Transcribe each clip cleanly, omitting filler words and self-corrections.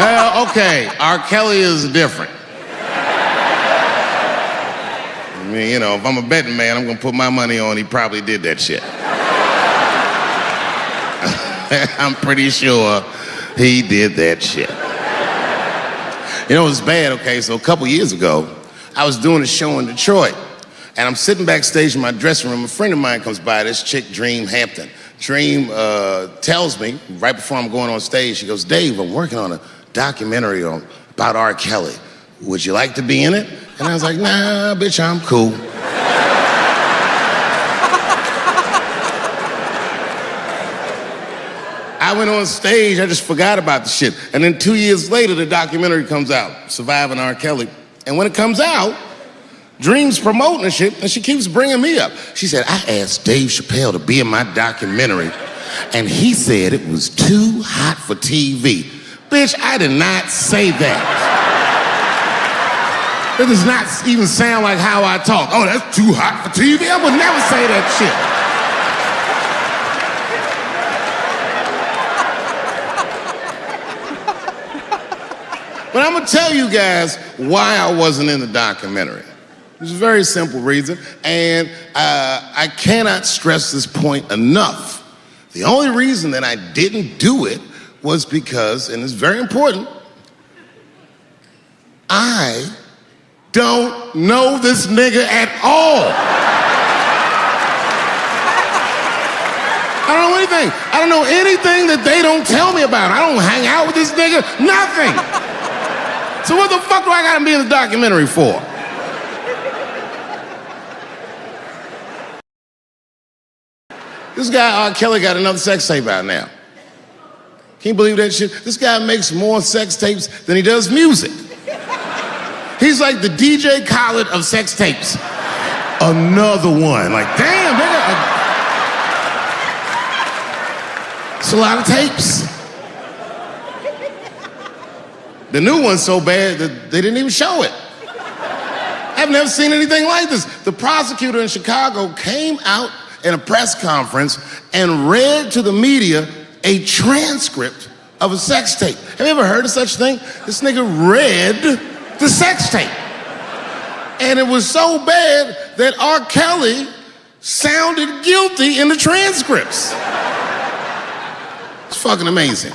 Okay, R. Kelly is different. I mean, you know, if I'm a betting man, I'm gonna put my money on he probably did that shit. I'm pretty sure he did that shit. You know, it's bad, okay, so a couple years ago, I was doing a show in Detroit, and I'm sitting backstage in my dressing room. A friend of mine comes by, this chick, Dream Hampton. Dream tells me, right before I'm going on stage, she goes, Dave, I'm working on a documentary about R. Kelly. Would you like to be in it? And I was like, nah, bitch, I'm cool. I went on stage, I just forgot about the shit. And then 2 years later, the documentary comes out, Surviving R. Kelly. And when it comes out, Dream's promoting the shit, and she keeps bringing me up. She said, I asked Dave Chappelle to be in my documentary, and he said it was too hot for TV. Bitch, I did not say that. It does not even sound like how I talk. Oh, that's too hot for TV? I would never say that shit. But I'm gonna tell you guys why I wasn't in the documentary. There's a very simple reason, and I cannot stress this point enough. The only reason that I didn't do it was because, and it's very important, I don't know this nigga at all. I don't know anything. I don't know anything that they don't tell me about. I don't hang out with this nigga, nothing. So what the fuck do I gotta be in the documentary for? This guy, R. Kelly, got another sex tape out now. Can you believe that shit? This guy makes more sex tapes than he does music. He's like the DJ Khaled of sex tapes. Another one. Like, damn, nigga. It's a lot of tapes. The new one's so bad that they didn't even show it. I've never seen anything like this. The prosecutor in Chicago came out in a press conference and read to the media a transcript of a sex tape. Have you ever heard of such a thing? This nigga read the sex tape. And it was so bad that R. Kelly sounded guilty in the transcripts. It's fucking amazing.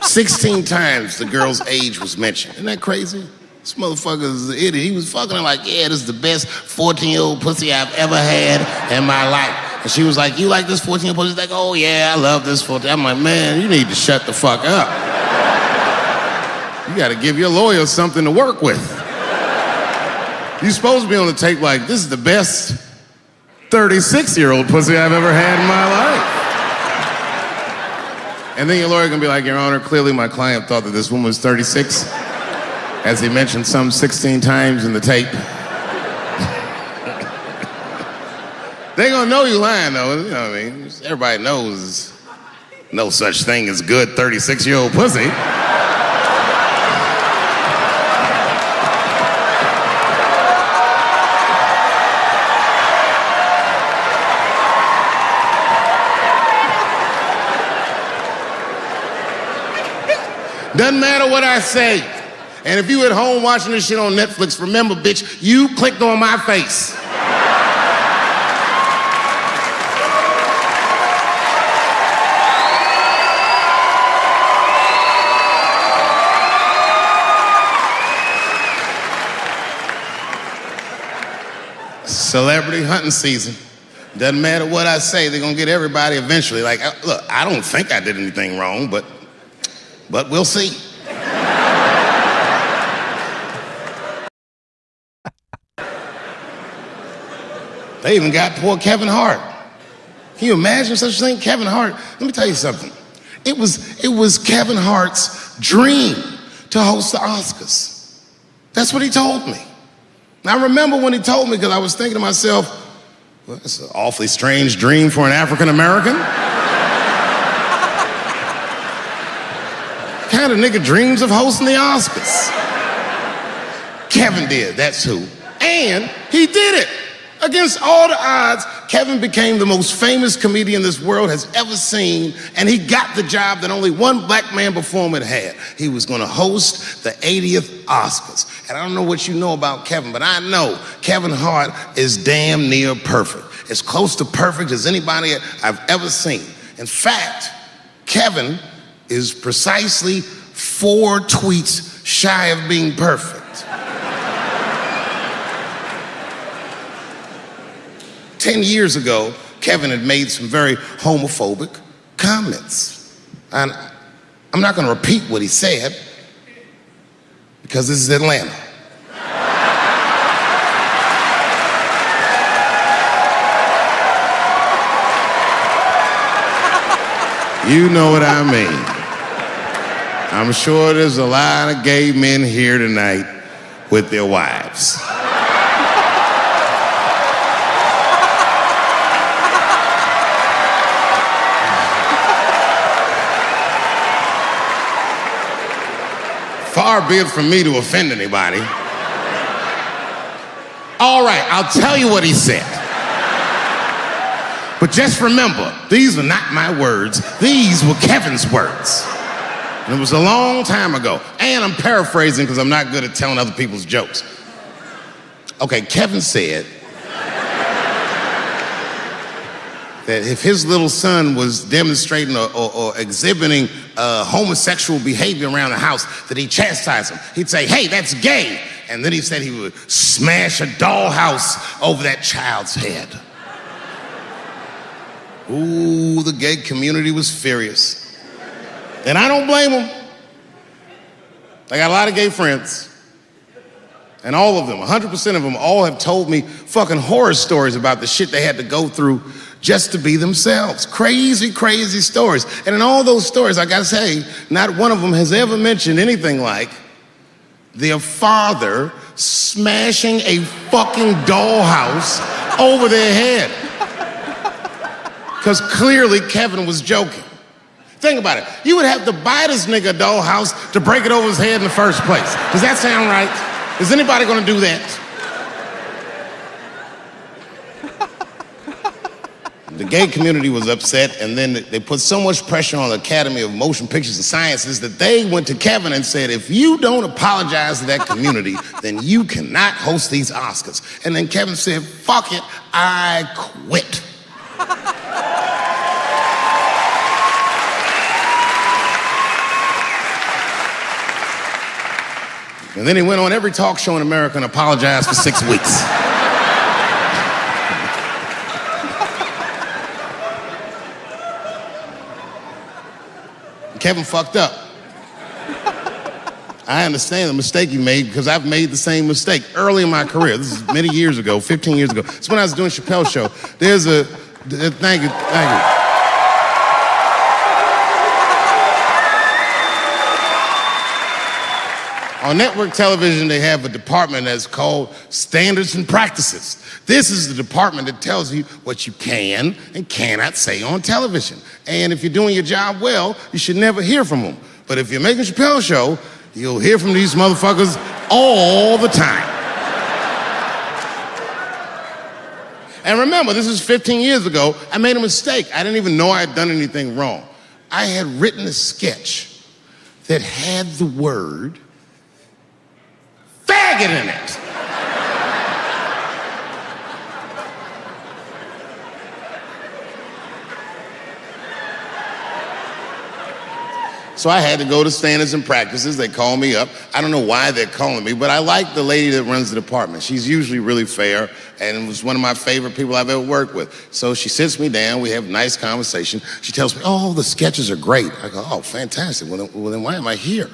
16 times the girl's age was mentioned. Isn't that crazy? This motherfucker's an idiot. He was fucking her like, yeah, this is the best 14-year-old pussy I've ever had in my life. And she was like, you like this 14-year-old pussy? He's like, oh yeah, I love this 14. I'm like, man, you need to shut the fuck up. You gotta give your lawyer something to work with. You're supposed to be on the tape like, this is the best 36-year-old pussy I've ever had in my life. And then your lawyer gonna be like, Your Honor, clearly my client thought that this woman was 36, as he mentioned some 16 times in the tape. They gonna know you lying though, you know what I mean? Everybody knows no such thing as good 36-year-old pussy. Doesn't matter what I say. And if you at home watching this shit on Netflix, remember, bitch, you clicked on my face. Celebrity hunting season. Doesn't matter what I say, they're gonna get everybody eventually. Like, look, I don't think I did anything wrong, but we'll see. They even got poor Kevin Hart. Can you imagine such a thing? Kevin Hart, let me tell you something. It was Kevin Hart's dream to host the Oscars. That's what he told me. And I remember when he told me, because I was thinking to myself, well, that's an awfully strange dream for an African American. Kind of nigga dreams of hosting the Oscars. Kevin did, that's who. And he did it. Against all the odds, Kevin became the most famous comedian this world has ever seen, and he got the job that only one black man before him had had. He was gonna host the 80th Oscars. And I don't know what you know about Kevin, but I know Kevin Hart is damn near perfect. As close to perfect as anybody I've ever seen. In fact, Kevin is precisely 4 tweets shy of being perfect. 10 years ago, Kevin had made some very homophobic comments. And I'm not gonna repeat what he said because this is Atlanta. You know what I mean. I'm sure there's a lot of gay men here tonight with their wives. Far be it from me to offend anybody. All right, I'll tell you what he said. But just remember, these were not my words. These were Kevin's words. And it was a long time ago. And I'm paraphrasing because I'm not good at telling other people's jokes. Okay, Kevin said that if his little son was demonstrating or exhibiting homosexual behavior around the house, that he'd chastise him. He'd say, hey, that's gay. And then he said he would smash a dollhouse over that child's head. Ooh, the gay community was furious. And I don't blame them. I got a lot of gay friends. And all of them, 100% of them, all have told me fucking horror stories about the shit they had to go through just to be themselves. Crazy, crazy stories. And in all those stories, I gotta say, not one of them has ever mentioned anything like their father smashing a fucking dollhouse over their head. Because clearly Kevin was joking. Think about it. You would have to buy this nigga a dollhouse to break it over his head in the first place. Does that sound right? Is anybody gonna do that? The gay community was upset, and then they put so much pressure on the Academy of Motion Pictures and Sciences that they went to Kevin and said, if you don't apologize to that community, then you cannot host these Oscars. And then Kevin said, fuck it, I quit. And then he went on every talk show in America and apologized for 6 weeks. Kevin fucked up. I understand the mistake he made because I've made the same mistake early in my career. This is many years ago, 15 years ago. It's when I was doing Chappelle's show. Thank you. On network television, they have a department that's called Standards and Practices. This is the department that tells you what you can and cannot say on television. And if you're doing your job well, you should never hear from them. But if you're making Chappelle's show, you'll hear from these motherfuckers all the time. And remember, this is 15 years ago. I made a mistake. I didn't even know I had done anything wrong. I had written a sketch that had the word faggot in it. So I had to go to Standards and Practices. They call me up. I don't know why they're calling me, but I like the lady that runs the department. She's usually really fair and was one of my favorite people I've ever worked with. So she sits me down. We have a nice conversation. She tells me, oh, the sketches are great. I go, oh, fantastic. Well, then why am I here?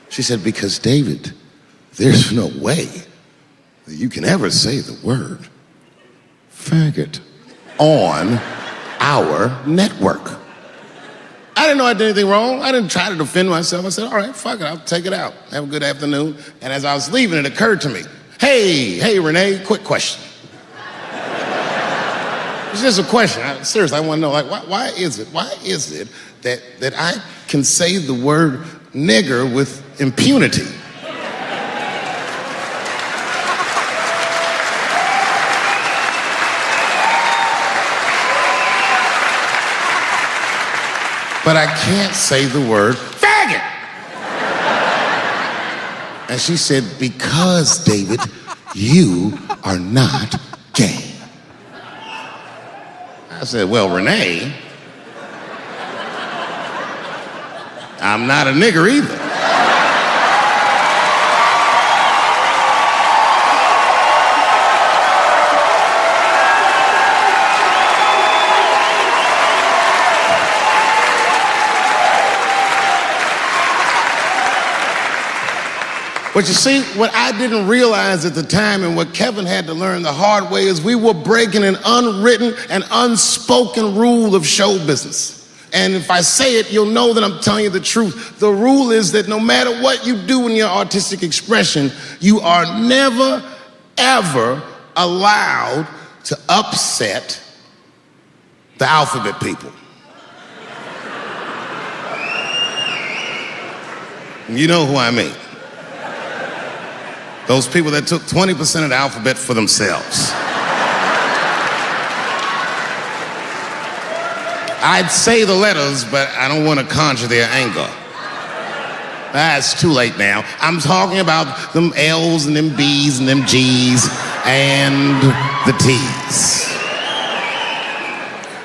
She said, because David, there's no way that you can ever say the word faggot on our network. I didn't know I did anything wrong. I didn't try to defend myself. I said, all right, fuck it, I'll take it out. Have a good afternoon. And as I was leaving, it occurred to me, hey, Renee, quick question. It's just a question. Seriously, I want to know, like, why is it that I can say the word nigger with impunity? but I can't say the word faggot. And she said, because, David, you are not gay. I said, well, Renee, I'm not a nigger either. But you see, what I didn't realize at the time and what Kevin had to learn the hard way is we were breaking an unwritten and unspoken rule of show business. And if I say it, you'll know that I'm telling you the truth. The rule is that no matter what you do in your artistic expression, you are never, ever allowed to upset the alphabet people. You know who I mean. Those people that took 20% of the alphabet for themselves. I'd say the letters, but I don't want to conjure their anger. It's too late now. I'm talking about them L's and them B's and them G's and the T's.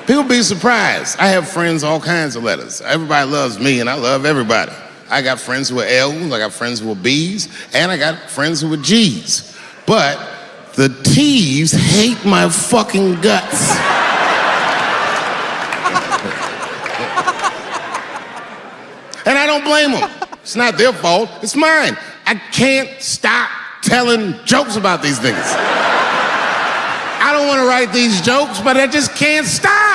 People be surprised. I have friends, all kinds of letters. Everybody loves me and I love everybody. I got friends who are L's, I got friends who are B's, and I got friends who are G's. But the T's hate my fucking guts. And I don't blame them. It's not their fault, it's mine. I can't stop telling jokes about these niggas. I don't want to write these jokes, but I just can't stop.